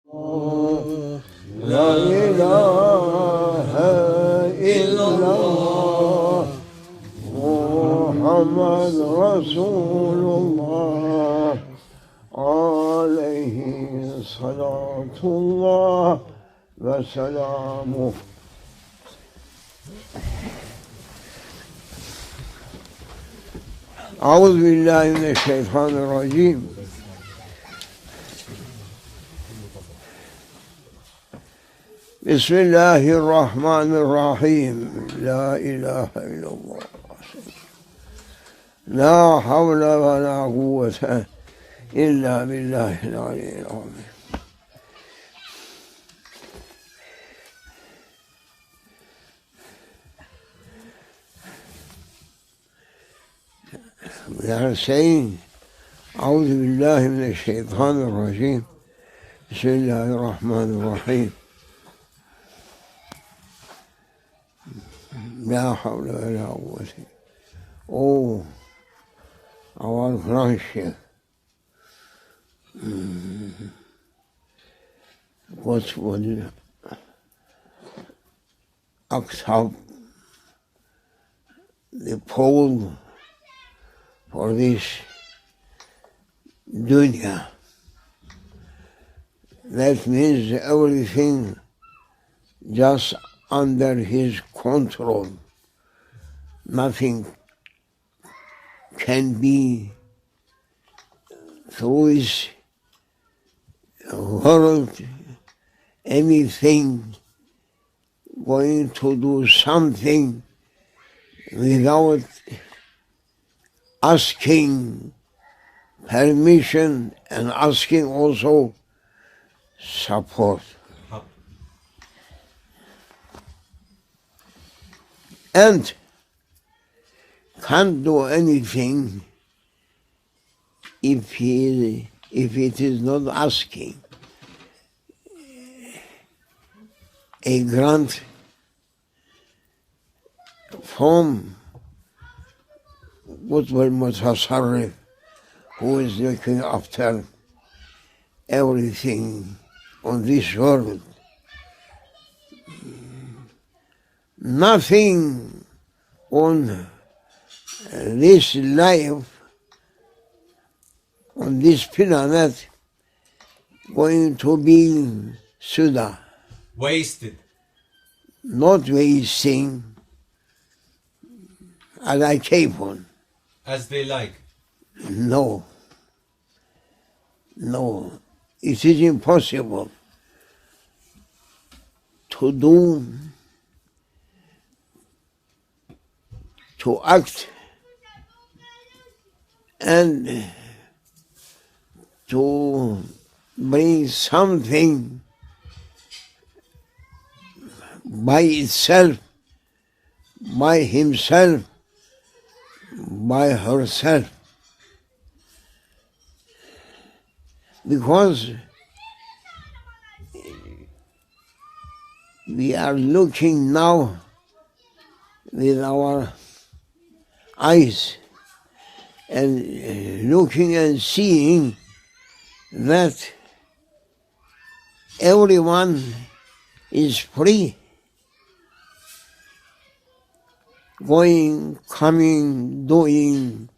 لا إله إلا الله محمد رسول الله عليه صلاة الله وسلامه. أعوذ بالله من الشيطان الرجيم. بسم الله الرحمن الرحيم. لا إله إلا الله لا حول ولا قوة إلا بالله العلي العظيم. We are saying أعوذ بالله من الشيطان الرجيم. بسم الله الرحمن الرحيم. لا حول ولا قوة. Oh, our grand Sheikh, what would accept the pole for this dunya? That means everything just under his control. Nothing can be through his world, anything going to do something without asking permission and asking also support. And can't do anything if it is not asking a grant from Qutb al-Mutasarrif, who is looking after everything on this world. Nothing on this life, on this planet, going to be suda. Wasted. Not wasting, as I keep on. As they like. No. It is impossible to do, to act and to bring something by itself, by himself, by herself. Because we are looking now with our eyes and looking and seeing that everyone is free, going, coming, doing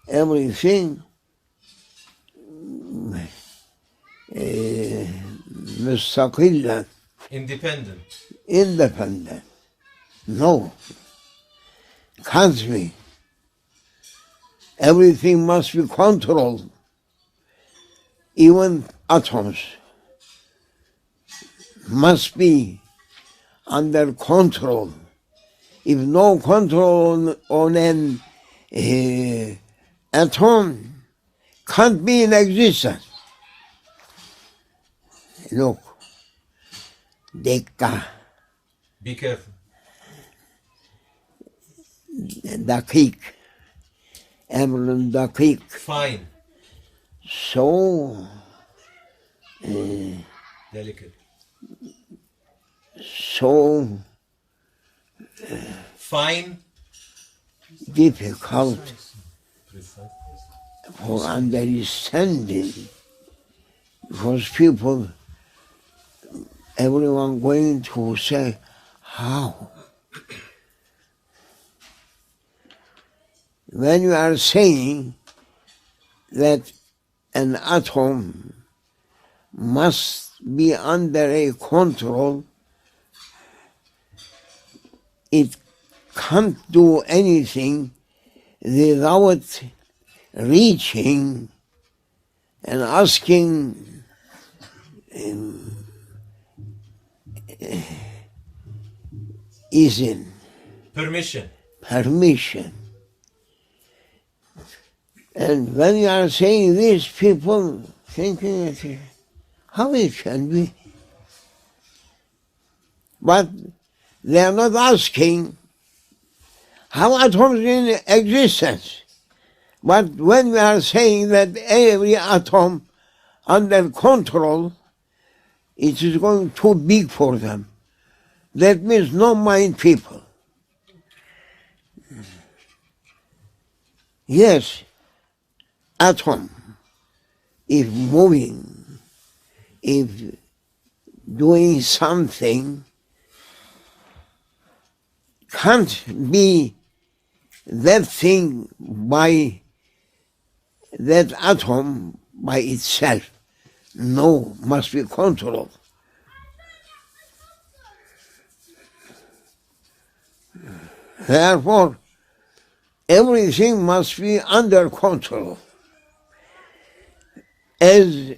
everything مستقلا, independent. No, can't be. Everything must be controlled. Even atoms must be under control. If no control on an atom, can't be in existence. Look, Dekka. Be careful. Daqiq. Amrun daqiq. Fine. So delicate. So fine. Difficult for understanding, because people everyone going to say, how? When you are saying that an atom must be under a control, it can't do anything without reaching and asking Permission. permission. And when you are saying this, people thinking that how it can be. But they are not asking how atoms in existence. But when we are saying that every atom under control, it is going too big for them. That means no mind people. Yes, atom, if moving, if doing something, can't be that thing by that atom by itself. No, must be controlled. Therefore, everything must be under control. As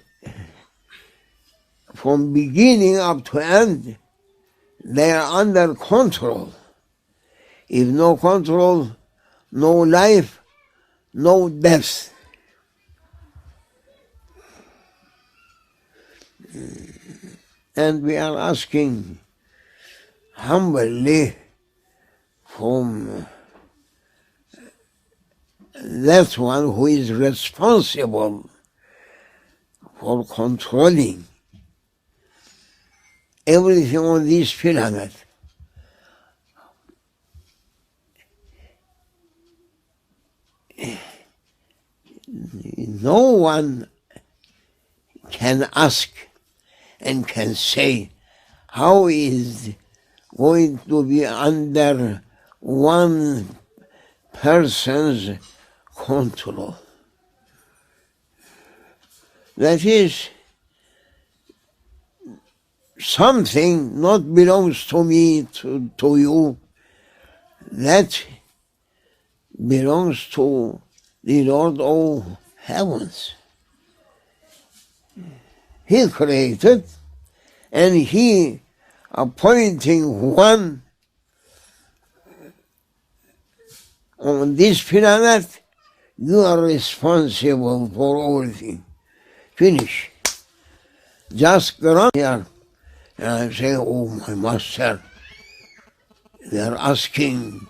from beginning up to end, they are under control. If no control, no life, no death. And we are asking humbly from that one who is responsible for controlling everything on this planet. No one can ask and can say how is going to be under one person's control. That is, something not belongs to me, to you, that belongs to the Lord of heavens. He created, and He appointing one on this planet, you are responsible for everything. Finish. Just grant here. And I say, oh my master, they are asking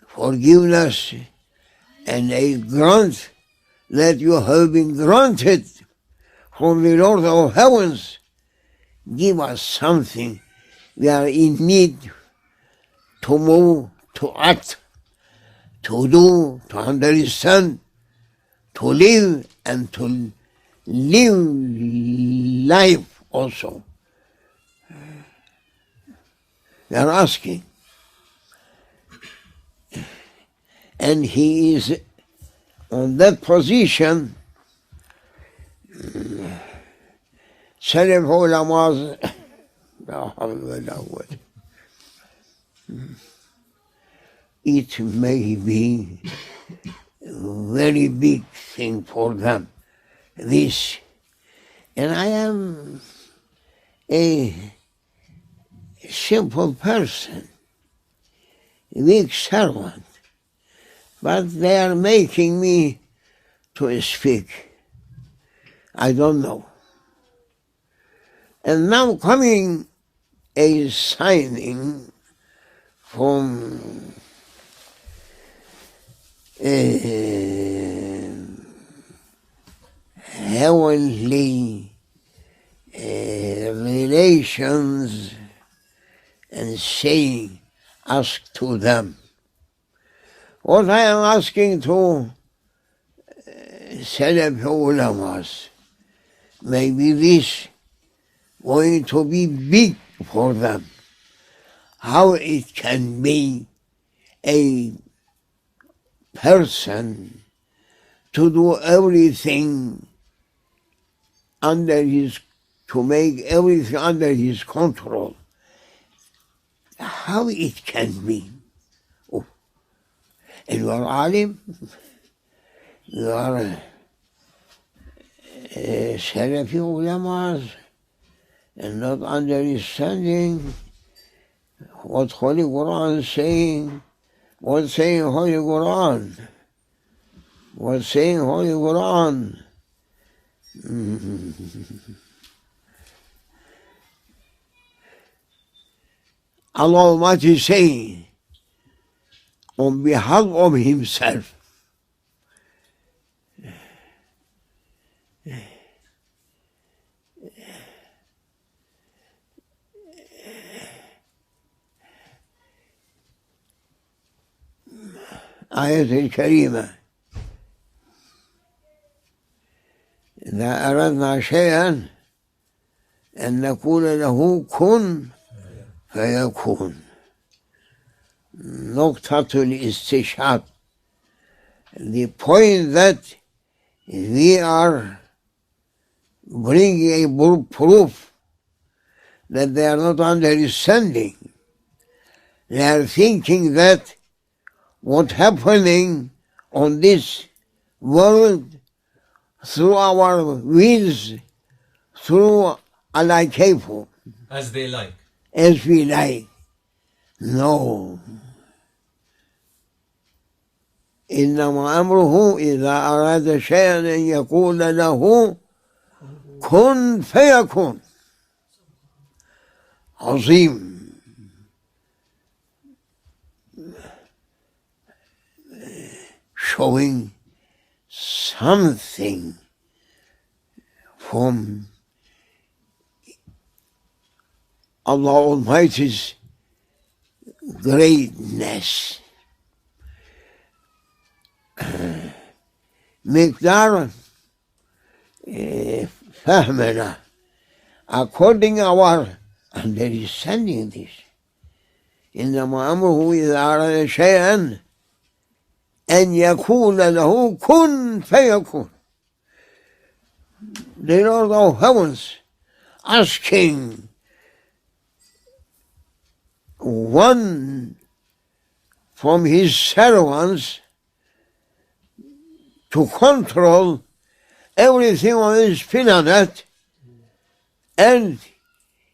forgiveness, and I grant that you have been granted from the Lord of heavens. Give us something. We are in need to move, to act, to do, to understand, to live, and to live life also. They are asking. And He is on that position. Salaf ulamas, it may be a very big thing for them, this. And I am a simple person, a weak servant, but they are making me to speak. I don't know. And now coming a signing from heavenly relations and saying, ask to them. What I am asking to Salaf ulamas, maybe this going to be big for them. How it can be a person to do everything to make everything under his control. How it can be? Oh. And you are alim, you are Salafi ulamas, and not understanding what Holy Quran is saying, what's saying Holy Quran, what's saying Holy Quran. Allah Almighty is saying on behalf of Himself, آية الكريمة إذا أردنا شيئا أن نقول له كن فيكون. نقطة الاستشهاد. The point that we are bringing a proof that they are not understanding. They are thinking that what's happening on this world through our wills, through Allah Kayfu, As they like. as we like. No. إنما أمره إذا أراد شيئا أن يقول له كن فيكون. عظيم. Showing something from Allah Almighty's greatness. مقدار فهمنا according our understanding this. إنما أمره إذا أراد شيئا أن يقول له كن فيكون. The Lord of Heavens asking one from His servants to control everything on this planet, and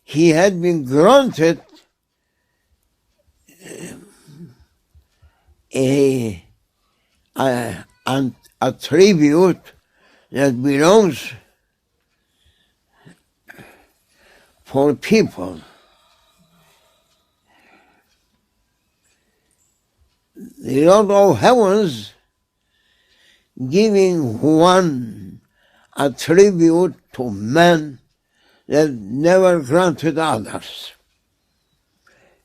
he had been granted a tribute that belongs for people. The Lord of Heavens giving one a tribute to man that never granted others,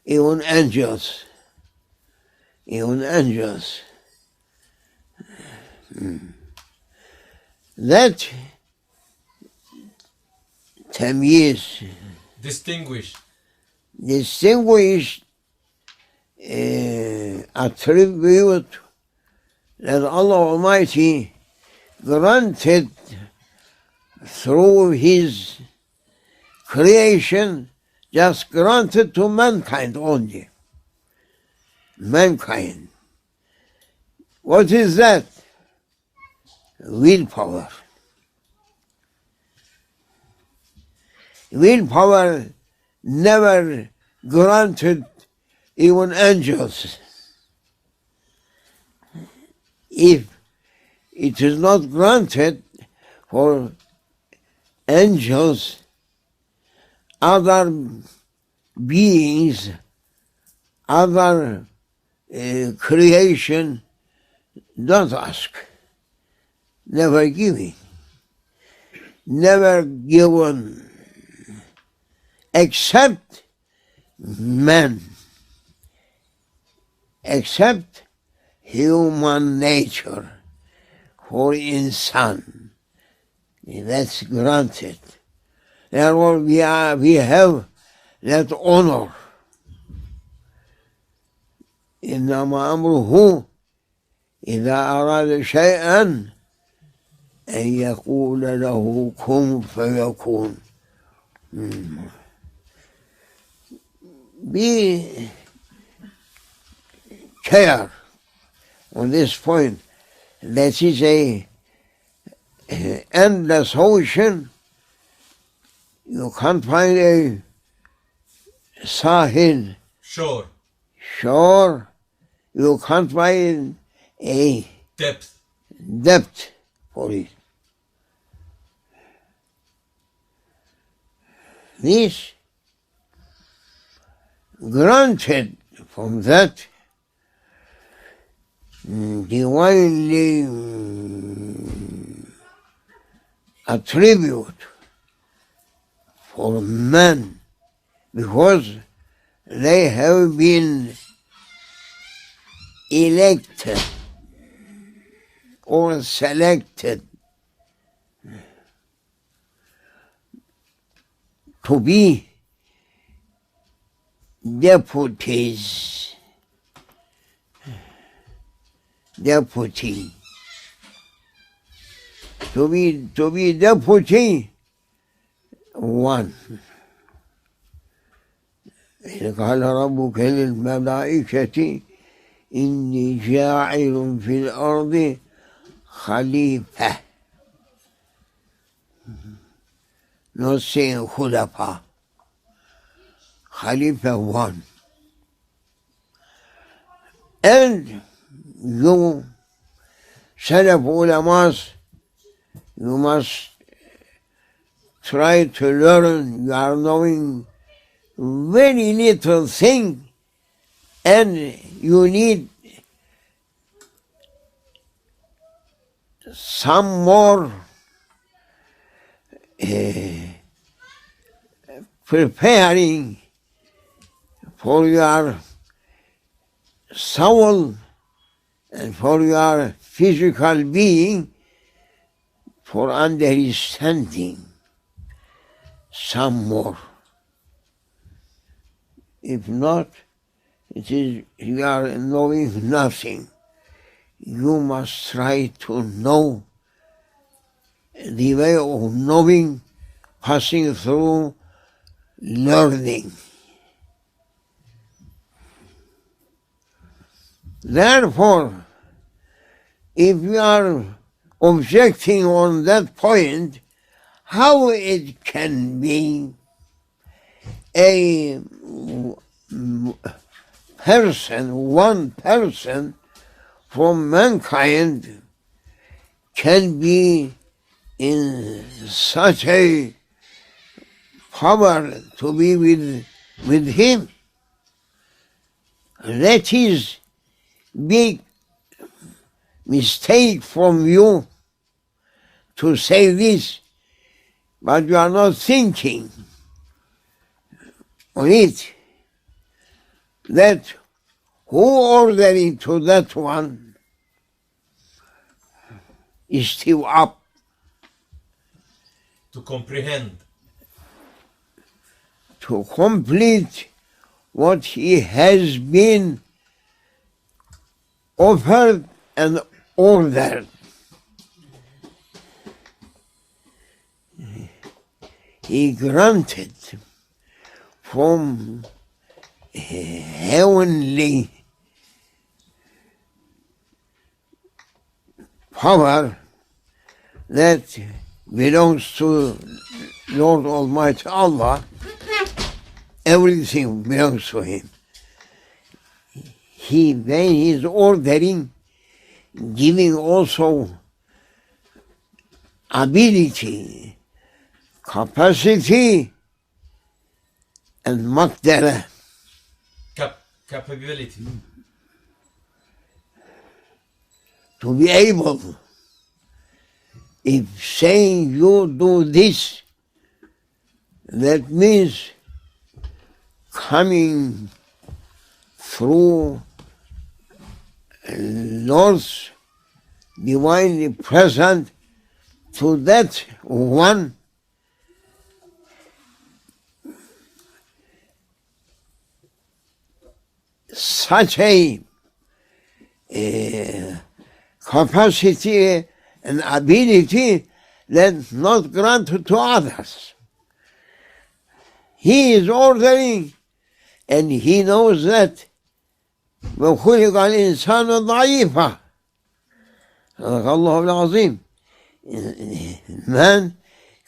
even angels. Even angels. That tamyiz, Distinguished. distinguished attribute that Allah Almighty granted through His creation, just granted to mankind only. Mankind. What is that? Willpower. Willpower never granted even angels. If it is not granted for angels, other beings, other creation, don't ask. Never giving. Never given. Except man. Except human nature for insan. That's granted. Therefore we have that honor. إنما أمره إذا أراد شيئا أن يقول له كن فيكون. Be care on this point. That is a endless ocean. You can't find a sahil, shore. You can't find a depth for it. This granted from that divinely attribute for man, because they have been elected or selected to be deputies, to be deputy one. إذ قال ربك للملائكة إني جاعل في الأرض خليفة. Not saying khulafa. Khalifa one. And you, Salaf ulamas, you must try to learn. You are knowing very little thing, and you need some more preparing for your soul and for your physical being, for understanding some more. If not, it is you are knowing nothing. You must try to know the way of knowing, passing through learning. Therefore, if you are objecting on that point, how it can be a person, one person from mankind can be in such a power to be with him? That is big mistake from you to say this, but you are not thinking on it, that who ordering to that one is still up to comprehend, to complete what he has been offered and ordered. He granted from heavenly power that belongs to Lord Almighty Allah. Everything belongs to Him. When He is ordering, giving also ability, capacity, and maqdara. Capability. To be able, if saying you do this, that means coming through Lord's divinely present to that one such a capacity and ability that's not granted to others. He is ordering, and he knows that وَخُلِقَ الْإِنسَانُ ضَعِيفًا. صدق الله العظيم. Man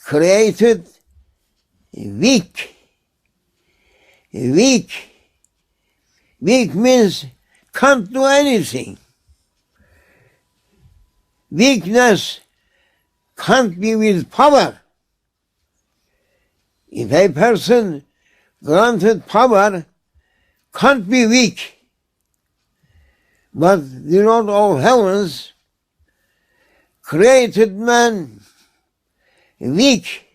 created weak. Weak means can't do anything. Weakness can't be with power. If a person granted power, can't be weak. But the Lord of heavens created man weak,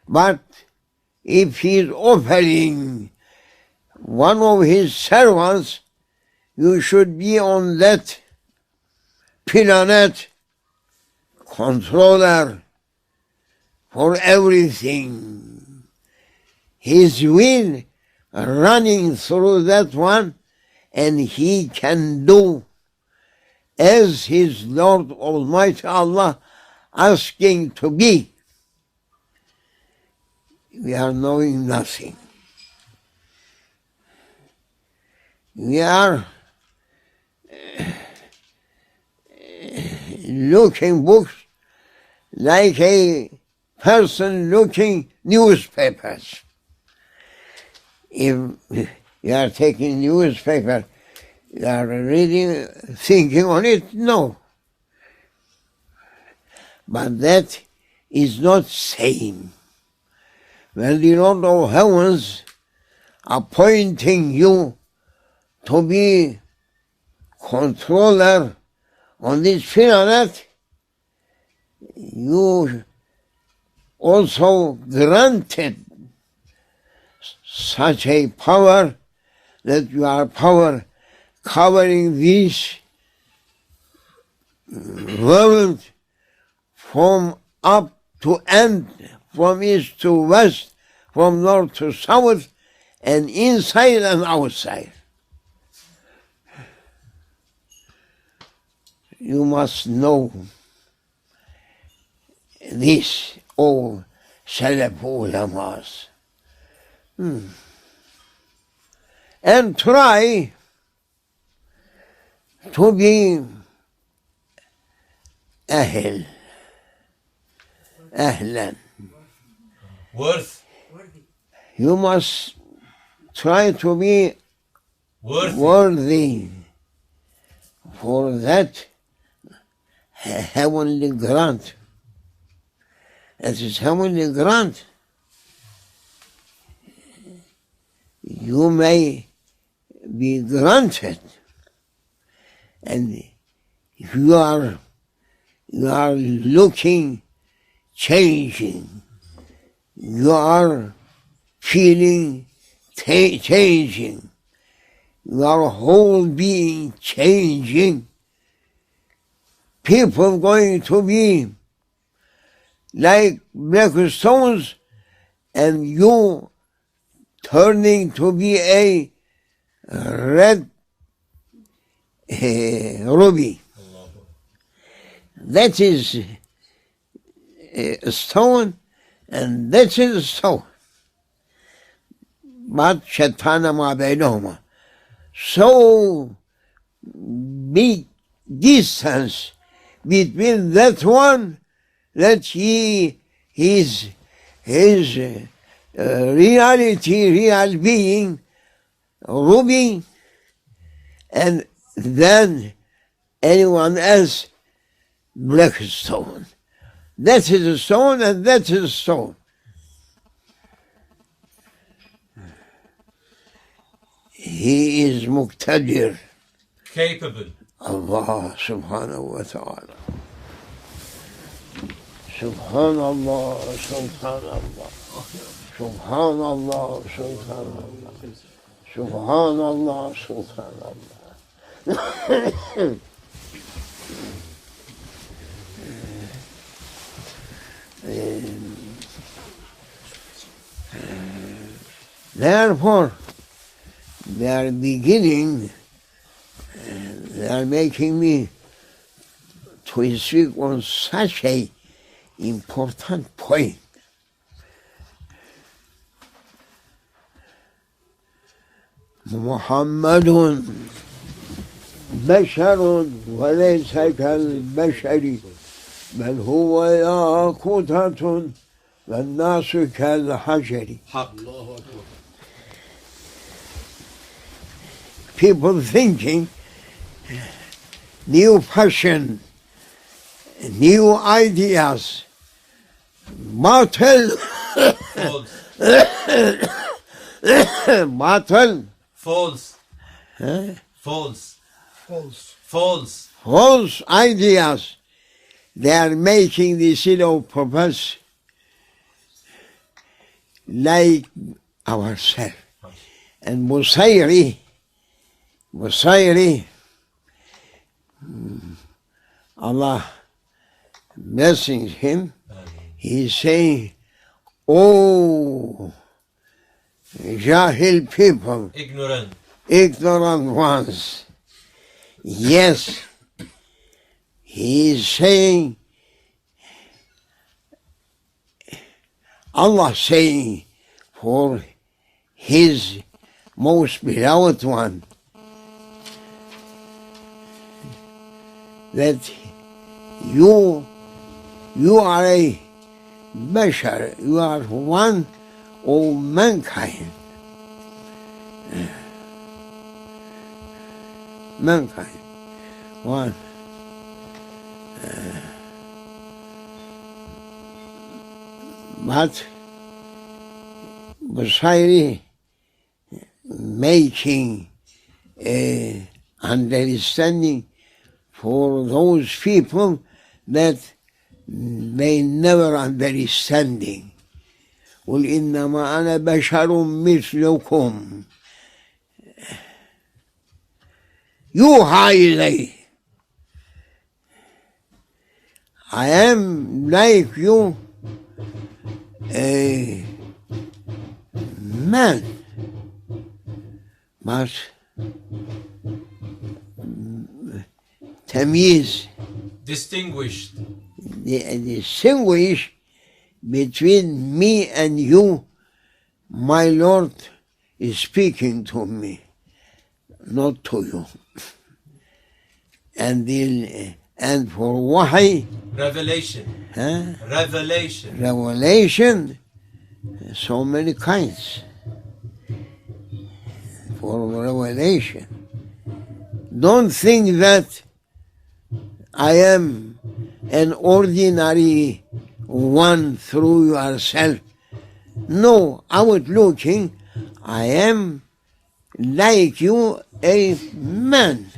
but if he is offering one of his servants, you should be on that planet controller for everything. His will running through that one, and he can do as his Lord Almighty Allah asking to be. We are knowing nothing. We are looking books like a person looking newspapers. If you are taking newspaper, you are reading, thinking on it, no. But that is not same. When the Lord of heavens appointing you to be controller on this planet, you also granted such a power that you are power covering this world from up to end, from east to west, from north to south, and inside and outside. You must know this, O Salaf ulamas. And try to be ahlan. Worth. You must try to be worthy for that heavenly grant. That is heavenly grant. You may be granted, and if you are looking, changing, you are feeling, changing, your whole being changing, people going to be like black stones, and you turning to be a red ruby. That is a stone, and that is a stone. But shaitana ma bainahuma. So big distance between that one, that his reality, real being, ruby, and then anyone else, black stone. That is a stone, and that is a stone. He is muqtadir. Capable. Allah subhanahu wa ta'ala. Subhanallah, subhanallah. Subhanallah, subhanallah. Subhanallah, subhanallah. Therefore, they are beginning They are making me to speak on such a important point. محمد بشر وليس كالبشر بل هو ياقوتة والناس كالحجر. People thinking new fashion, new ideas, battle, battle, False. huh? False. False. False. False ideas. They are making the seal of purpose like ourselves. And Busairi, Allah blessing him, he's saying, oh, Jahil people, ignorant ones. Yes, he is saying, Allah saying for his most beloved one that you are a bashar, you are one of mankind. Mankind, one. But Busairi making a understanding for those people that they never understanding. قل إنما أنا بشر مثلكم يوحى إلي. I am like you, a man, but tamyiz, Distinguished. distinguish between me and you. My Lord is speaking to me, not to you. And for wahi, Revelation. huh? Revelation. Revelation, so many kinds. For revelation, don't think that I am an ordinary one through yourself. No, outward looking, I am like you, a man,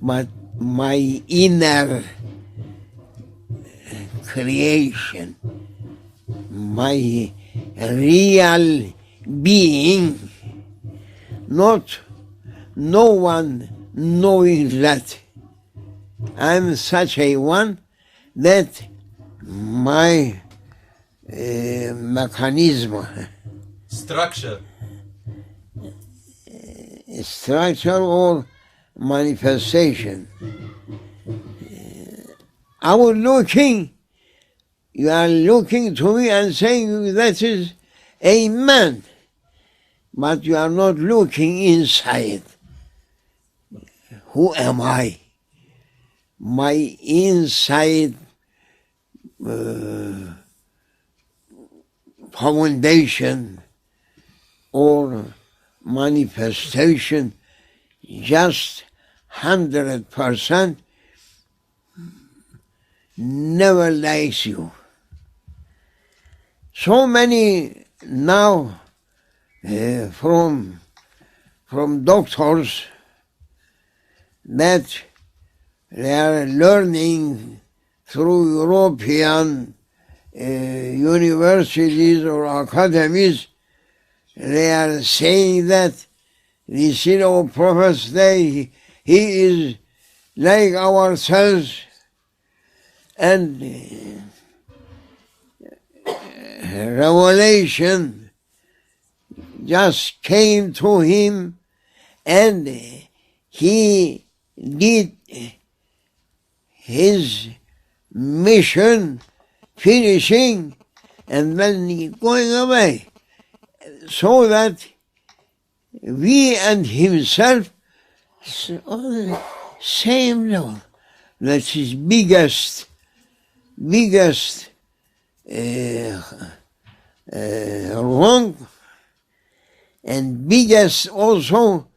but my inner creation, my real being, not no one knowing that I'm such a one that my mechanism, Structure. structure or manifestation. Outward looking, you are looking to me and saying that is a man, but you are not looking inside. Who am I? My inside foundation or manifestation just 100% never likes you. So many now from doctors that they are learning through European universities or academies, they are saying that the seal of prophets, he is like ourselves, and revelation just came to him, and he did his mission, finishing and then going away, so that we and himself on the same level. That's his biggest wrong, and biggest also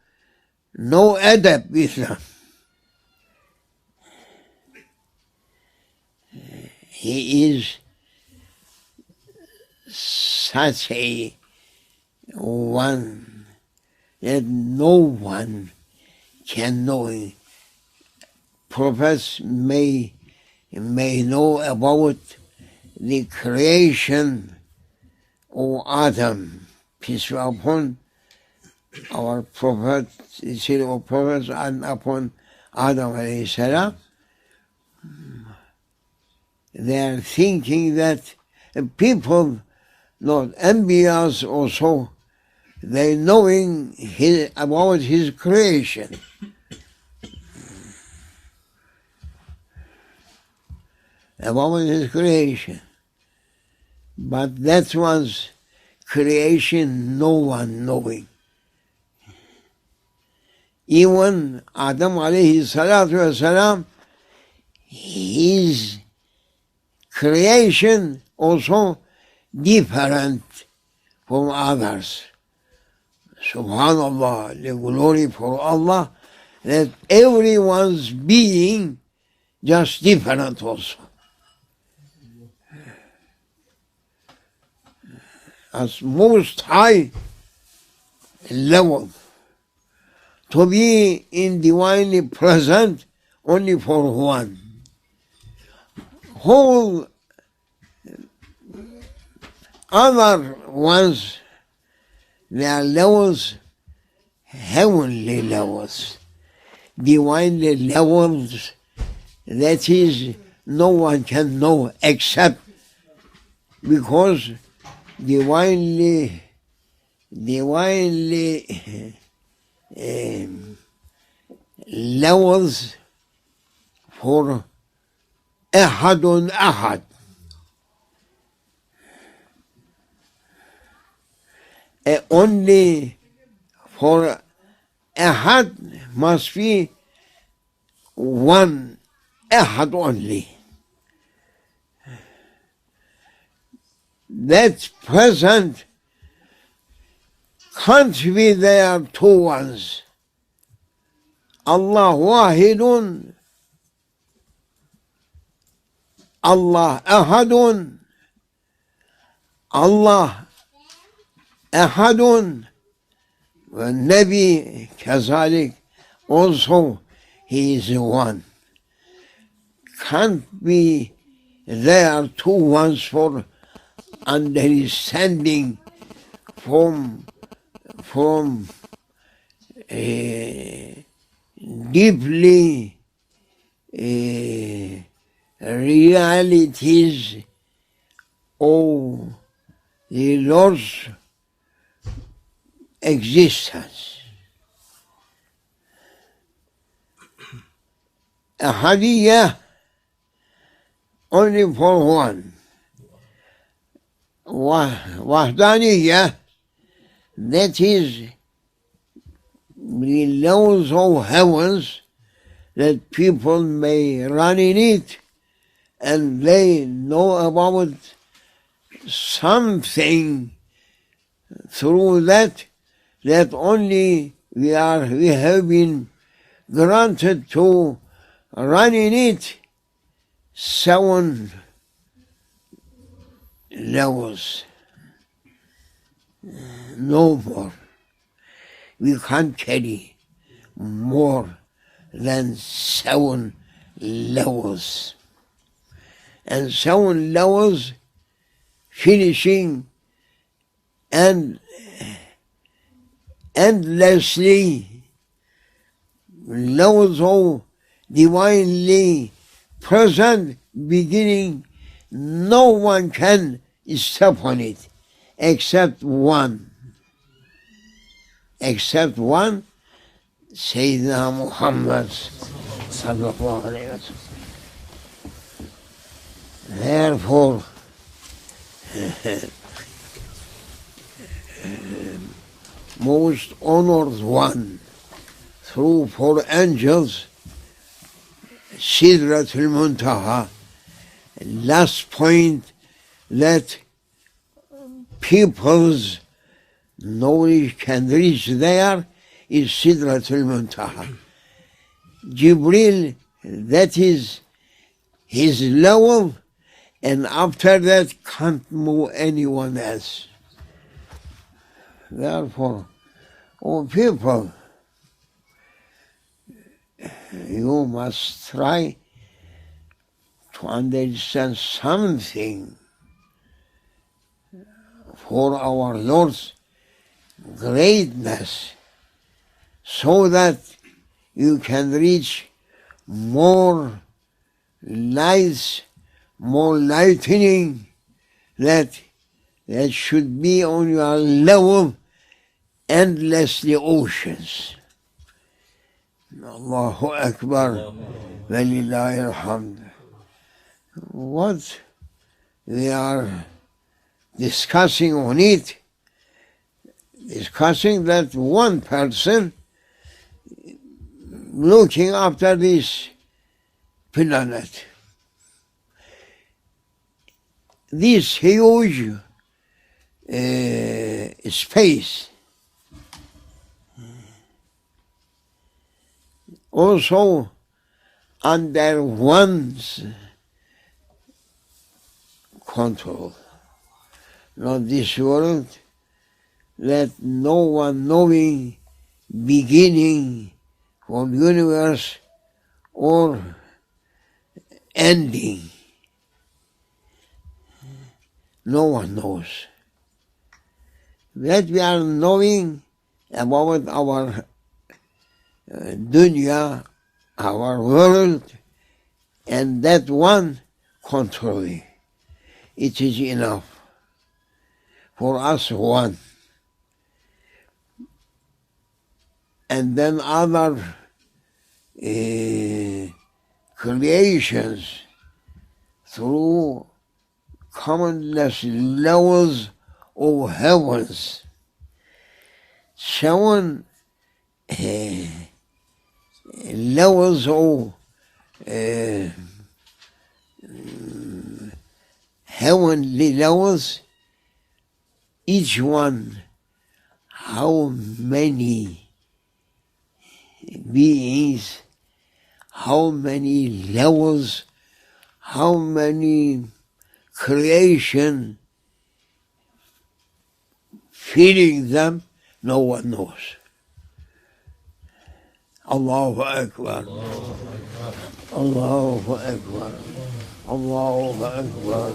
no adab with them. He is such a one that no one can know him. Prophets may know about the creation of Adam, peace be upon our prophet, the seal of prophets, and upon Adam alayhi salam. They are thinking that people, not Anbiyas also, they knowing about his creation. About his creation. But that was creation no one knowing. Even Adam alayhi salatu wasalam, his creation also different from others. Subhanallah, the glory for Allah, that everyone's being just different also. As most high level, to be in divinely present only for one. Whole other ones, they are levels, heavenly levels, divinely levels, that is, no one can know except because divinely levels for ahadun ahad. Only for ahad must be one ahad only. That present can't be there two ones. Allah wahidun, Allah ahadun, Allah ahadun, and Nabi kazalik, also he is one. Can't be there two ones for understanding from deeply realities of the Lord's existence. Ahadiyah only for one. Wahdaniyah, that is the levels of heavens that people may run in it and they know about something through that only we have been granted to run in it 7 levels. No more. We can't carry more than 7 levels. And 7 levels finishing and endlessly levels of divinely present beginning, no one can step on it except one. Except one, Sayyidina Muhammad sallallahu alayhi wa sallam. Therefore, most honored one through 4 angels, Sidratul Muntaha, last point that people's knowledge can reach there is Sidratul Muntaha. Jibril, that is his level, and after that can't move anyone else. Therefore, oh people, you must try to understand something for our Lord's greatness, so that you can reach more lights, more lightening that should be on your level, endlessly oceans. Allahu Akbar, Walillahi alhamd. What we are discussing on it, discussing that one person looking after this planet. This huge space also under one's control. Not this world, that no one knowing beginning from universe or ending. No one knows. That we are knowing about our dunya, our world, and that one controlling. It is enough for us one. And then other creations through countless levels of heavens. 7 levels of heavenly levels, each one how many beings, how many levels, how many creation feeding them, no one knows. Allahu Akbar. Allahu Akbar. Allahu Akbar.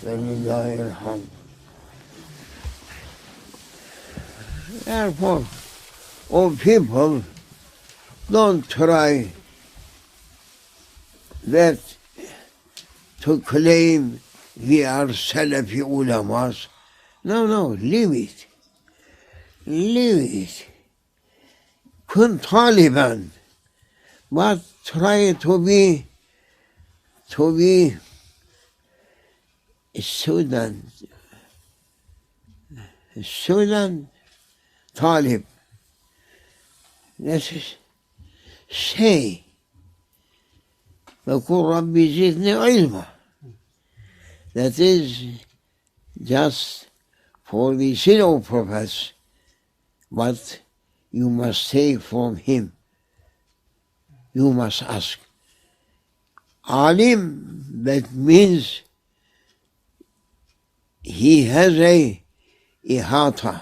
Walillahi alhamd. Therefore, all people, don't try that to claim we are Salafi ulamas. No, leave it. Leave it. Kun Taliban, but try to be a student Talib. That is, say, وَقُلْ رَبِّ زِدْنِي عِلْمًا. That is just for the sin of prophets, but you must take from him. You must ask. Alim, that means he has a ihata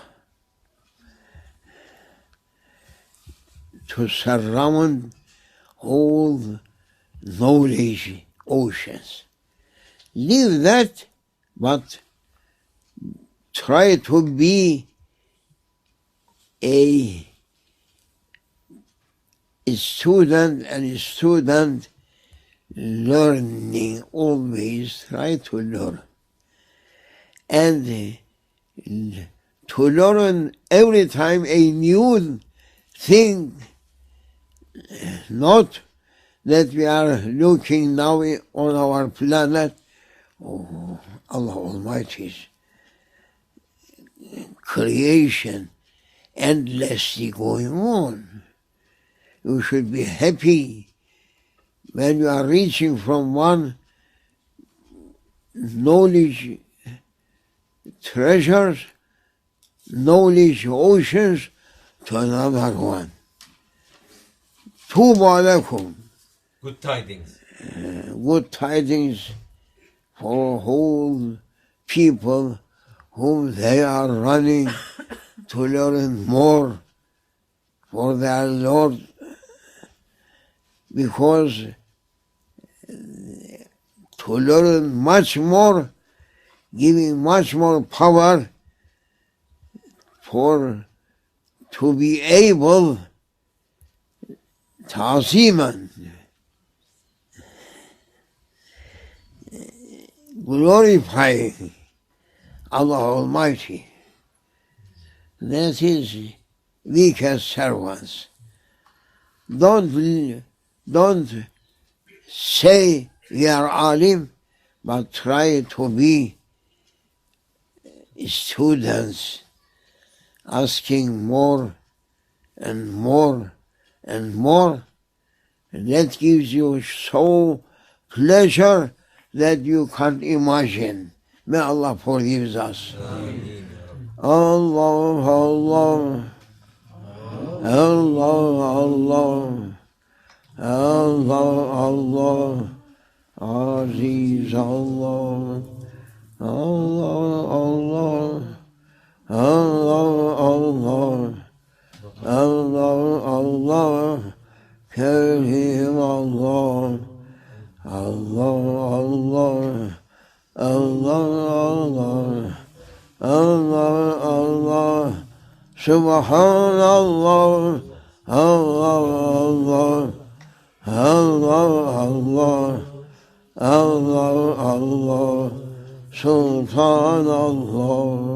to surround all knowledge oceans. Leave that, but try to be a student, and a student learning, always try to learn. And to learn every time a new thing Not that we are looking now on our planet. Oh, Allah Almighty's creation endlessly going on. You should be happy when you are reaching from one knowledge treasures, knowledge oceans to another one. Tuba alaikum. Good tidings. Good tidings for whole people whom they are running to learn more for their Lord, because to learn much more, giving much more power for to be able ta'ziman, glorifying Allah Almighty. That is weak as servants. Don't say we are alim, but try to be students, asking more and more and more. That gives you so pleasure that you can't imagine. May Allah forgive us. Allah, Allah, Allah, Allah, Allah, Aziz Allah, Allah, Allah, Allah, Allah, Allah, Kareem Allah, Allah, Allah, Allah, Allah, Subhanallah, Allah, Allah, Allah, Sultan Allah.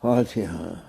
Fatiha.